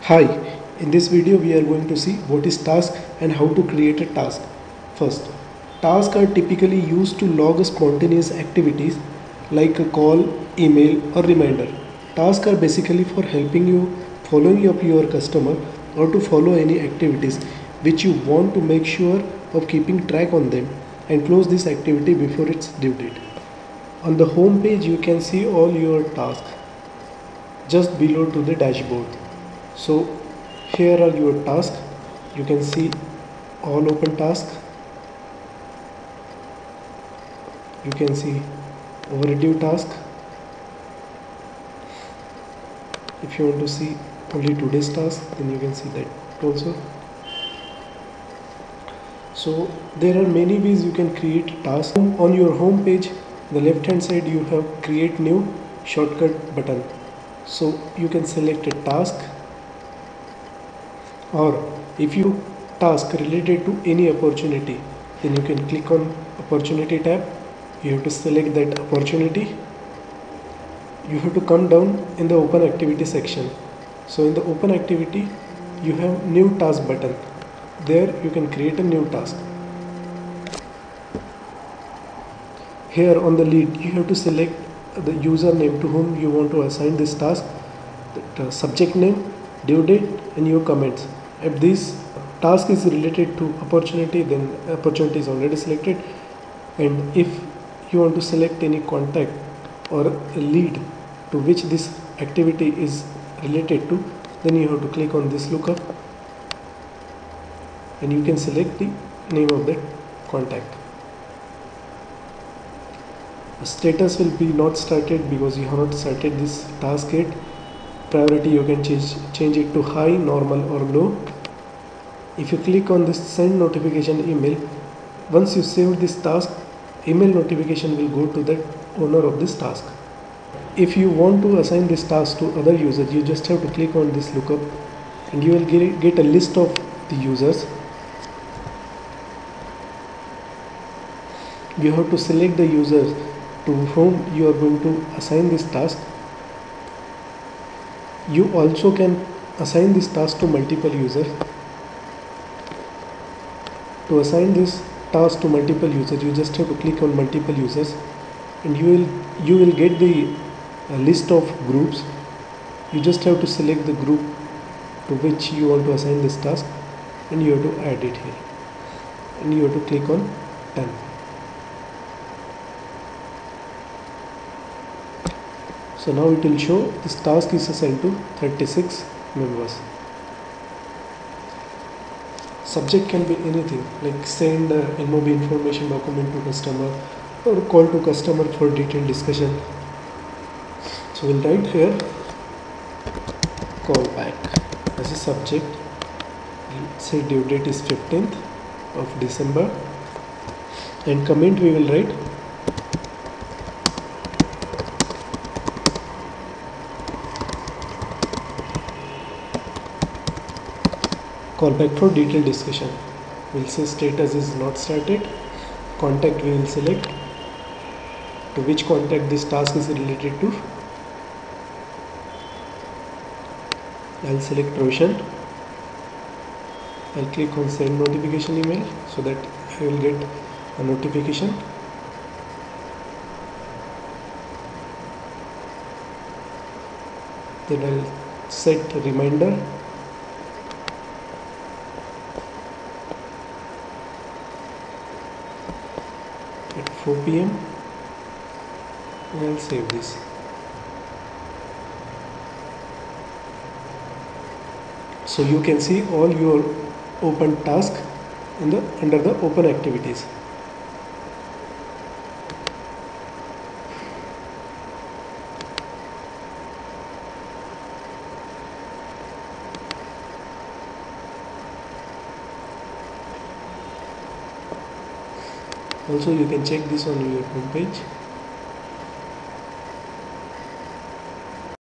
Hi, in this video we are going to see what is task and how to create a task. First, tasks are typically used to log spontaneous activities like a call, email or reminder. Tasks are basically for helping you following up your customer or to follow any activities which you want to make sure of keeping track on them and close this activity before its due date. On the home page you can see all your tasks just below to the dashboard. So here are your tasks. You can see all open tasks. You can see overdue task. If you want to see only today's task, then you can see that also. So there are many ways you can create tasks. On your home page, the left hand side you have create new shortcut button. So you can select a task, or if you task related to any opportunity, then you can click on opportunity tab. You have to select that opportunity. You have to come down in the open activity section. So in the open activity you have new task button. There you can create a new task. Here on the lead you have to select the username to whom you want to assign this task, the subject name, due date and your comments. If this task is related to opportunity, then opportunity is already selected, and if you want to select any contact or a lead to which this activity is related to, then you have to click on this lookup and you can select the name of that contact. The status will be not started because you have not started this task yet. Priority you can change it to high, normal or low. If you click on this send notification email, once you save this task, email notification will go to the owner of this task. If you want to assign this task to other users, you just have to click on this lookup and you will get a list of the users. You have to select the users to whom you are going to assign this task. You also can assign this task to multiple users. To assign this task to multiple users, you just have to click on multiple users and you will get the list of groups. You just have to select the group to which you want to assign this task and you have to add it here and you have to click on done. So now it will show this task is assigned to 36 members. Subject can be anything like send MOB information document to customer or call to customer for detailed discussion. So we'll write here call back as a subject. Say due date is 15th of December and comment we will write call back for detailed discussion. We'll say status is not started. Contact we will select to which contact this task is related to. I'll select Roshan. I'll click on send notification email so that I will get a notification. Then I'll set a reminder. At 4 p.m. and I'll save this. So you can see all your open tasks under the open activities. Also you can check this on your home page.